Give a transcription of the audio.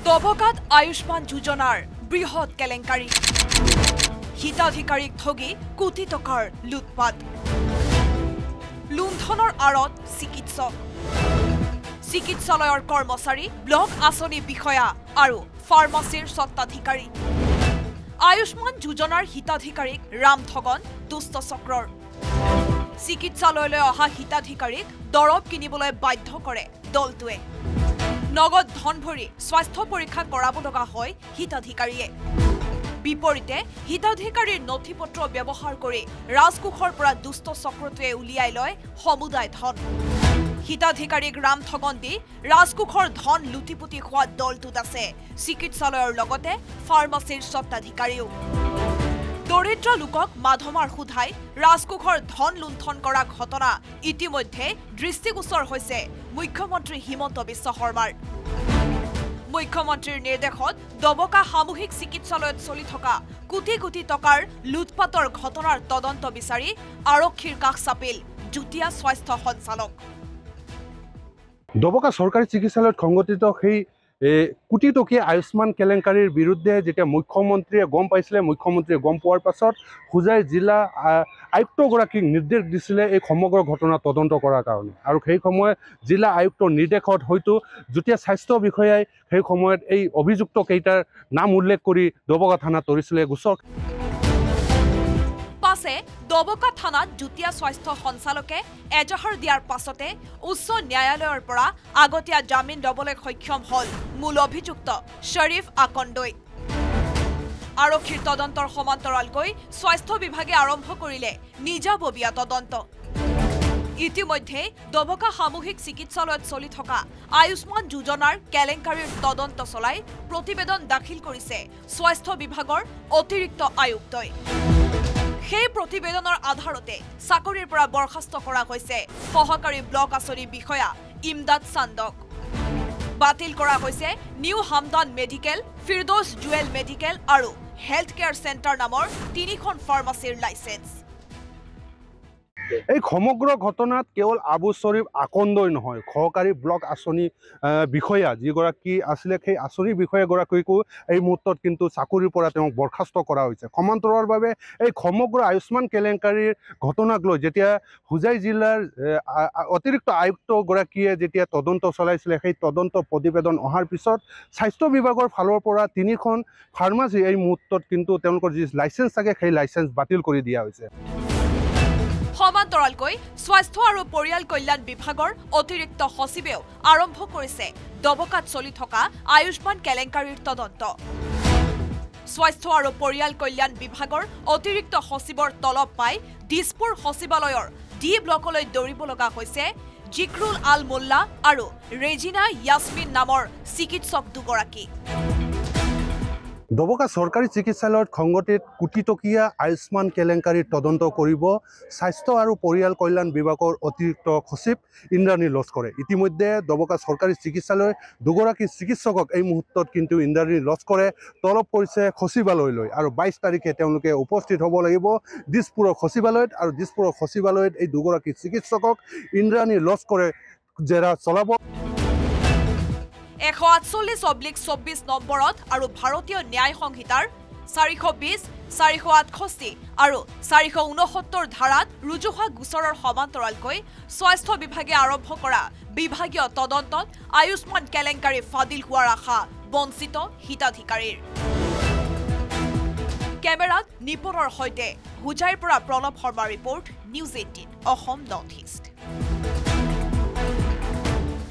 দবকাত আয়ুষ্মান যোজনাৰ বৃহৎ কেলেংকাৰী হিতাধিকাৰীক ঠগি কোটি টকাৰ লুটপাট লুণ্ঠনৰ আঁৰত চিকিৎসালয়ৰ কৰ্মচাৰী ব্লক আঁচনি বিষয়া আৰু ফাৰ্মাচীৰ স্বত্বাধিকাৰী আয়ুষ্মান যোজনাৰ হিতাধিকাৰীক ৰাম ঠগন দুষ্ট চক্ৰৰ চিকিৎসালয়লৈ অহা হিতাধিকাৰীক দৰৱ কিনিবলৈ বাধ্য কৰে দলটোৱে নগদ ধন ভৰি স্বাস্থ্য পৰীক্ষা কৰাব লগা হয় হিতাধিকাৰীয়ে বিপৰীতে হিতাধিকাৰীৰ নথিপত্ৰ ব্যৱহাৰ কৰি ৰাজকোষৰ পৰা দুষ্ট চক্ৰটোৱে উলিয়াই লয় সমুদায় ধন হিতাধিকাৰীক ৰাম ঠগন দি ৰাজকোষৰ ধন লুটিপুটি খোৱা দলটোত আছে চিকিৎসালয়ৰ লগতে ফাৰ্মাচীৰ স্বত্বাধিকাৰীও দৰিদ্ৰ লোকক মাধমাৰ সুধাই ৰাজকোষৰ ধন লুণ্ঠন কৰা ঘটনা ইতিমধ্যে দৃষ্টিগোচৰ হৈছে মুখ্যমন্ত্ৰী হিমন্ত বিশ্ব শৰ্মাৰ মুখ্যমন্ত্ৰীৰ নিৰ্দেশত দবকা সামূহিক চিকিৎসালয়ত চলি থকা কোটি কোটি টকাৰ লুটপাটৰ ঘটনাৰ তদন্ত বিচাৰি আৰক্ষীৰ কাষ চাপিল যুটীয়া স্বাস্থ্য সঞ্চালক দবকা চৰকাৰী চিকিৎসালয়ত সংঘটিত সেই কোটি টকীয়া আয়ুষ্মান কেলেংকাৰীৰ বিৰুদ্ধে যেতিয়া মুখ্যমন্ত্ৰীয়ে গম পাইছিলে মুখ্যমন্ত্ৰীয়ে গম পোৱাৰ পাছত হোজাই জিলা আয়ুক্তগৰাকীক নিৰ্দেশ দিছিলে এই সমগ্ৰ ঘটনা তদন্ত কৰাৰ কাৰণে আৰু সেই সময়ত জিলা আয়ুক্তৰ নিৰ্দেশত হয়তো যুটীয়া স্বাস্থ্য বিষয়াই সেই সময়ত এই অভিযুক্ত কেইটাৰ নাম উল্লেখ কৰি দবকা থানাত তৰিছিলে গোচৰ পাছে দবকা থানাত যুটীয়া স্বাস্থ্য সঞ্চালকে এজাহাৰ দিয়াৰ পাছতে উচ্চ ন্যায়ালয়ৰ পৰা আগতীয়া জামিন ল'বলৈ সক্ষম হল মূল অভিযুক্ত শ্বৰীফ আকন্দই আৰক্ষীৰ তদন্তৰ সমান্তৰালকৈ স্বাস্থ্য বিভাগে আৰম্ভ কৰিলে নিজাববীয়া তদন্ত ইতিমধ্যে দবকা সামূহিক চিকিৎসালয়ত চলি থকা আয়ুষ্মান যোজনাৰ কেলেংকাৰীৰ তদন্ত চলাই প্ৰতিবেদন দাখিল কৰিছে স্বাস্থ্য বিভাগৰ অতিৰিক্ত আয়ুক্তই সেই প্ৰতিবেদনৰ আধাৰতে চাকৰিৰ পৰা বৰখাস্ত কৰা হৈছে সহকাৰী ব্লক আঁচনি বিষয়া ইমদাদ চান্দক বাতিল কৰা হৈছে new Hamdan medical Firdous jewel medical আৰু হেল্থ কেয়াৰ চেণ্টাৰ নামৰ তিনিখন ফাৰ্মাচীৰ লাইচেন্স এই সমগ্ৰ ঘটনাত কেৱল আবু শ্বৰীফ আকন্দই নহয় সহকাৰী ব্লক আঁচনি বিষয়া যিগৰাকী আছিলে সেই আঁচনি বিষয়াগৰাকীকো এই মুহূৰ্তত কিন্তু চাকৰিৰ পৰা তেওঁক বৰখাস্ত কৰা হৈছে সমান্তৰালভাৱে এই সমগ্ৰ আয়ুষ্মান কেলেংকাৰীৰ ঘটনাক লৈ যেতিয়া হোজাই জিলাৰ অতিৰিক্ত আয়ুক্তগৰাকীয়ে যেতিয়া তদন্ত চলাইছিলে সেই তদন্ত প্ৰতিবেদন অহাৰ পিছত স্বাস্থ্য বিভাগৰ ফালৰ পৰা তিনিখন ফাৰ্মাচী এই মুহূৰ্তত কিন্তু তেওঁলোকৰ যি লাইচেন্স থাকে সেই লাইচেন্স বাতিল কৰি দিয়া হৈছে সমান্তৰালকৈ স্বাস্থ্য আৰু পৰিয়াল কল্যাণ বিভাগৰ অতিৰিক্ত সচিবেও আৰম্ভ কৰিছে দবকাত চলি থকা আয়ুষ্মান কেলেংকাৰীৰ তদন্ত স্বাস্থ্য আৰু পৰিয়াল কল্যাণ বিভাগৰ অতিৰিক্ত সচিবৰ তলব পাই দিছপুৰ সচিবালয়ৰ ডি ব্লকলৈ দৌৰিব লগা হৈছে জিক্ৰুল আল মোল্লা আৰু ৰেজিনা ইয়াছমিন নামৰ চিকিৎসক দুগৰাকী দবকা চৰকাৰী চিকিৎসালয়ত সংঘটিত কোটি টকীয়া আয়ুষ্মান কেলেংকাৰীৰ তদন্ত কৰিব স্বাস্থ্য আৰু পৰিয়াল কল্যাণ বিভাগৰ অতিৰিক্ত সচিব ইন্দ্ৰাণী লস্কৰে ইতিমধ্যে দবকা চৰকাৰী চিকিৎসালয়ৰ দুগৰাকী চিকিৎসকক এই মুহূৰ্তত কিন্তু ইন্দ্ৰাণী লস্কৰে তলব কৰিছে সচিবালয়লৈ আৰু 22 তাৰিখে তেওঁলোকে উপস্থিত হ'ব লাগিব দিছপুৰৰ সচিবালয়ত আৰু দিছপুৰৰ সচিবালয়ত এই দুগৰাকী চিকিৎসকক ইন্দ্ৰাণী লস্কৰে জেৰা চলাব 148/24 নম্বৰত আৰু ভাৰতীয় ন্যায় সংহিতাৰ 420, 468 আৰু 469 ধাৰাত ৰুজু হোৱা গোচৰৰ সমান্তৰালকৈ স্বাস্থ্য বিভাগে আৰম্ভ কৰা বিভাগীয় তদন্তত আয়ুষ্মান কেলেংকাৰী ফাদিল হোৱাৰ আশা বঞ্চিত হিতাধিকাৰীৰ কেমেৰাত নিপুণৰ সৈতে হোজাইৰ পৰা প্ৰণৱ শৰ্মাৰ report news 18 Assam north east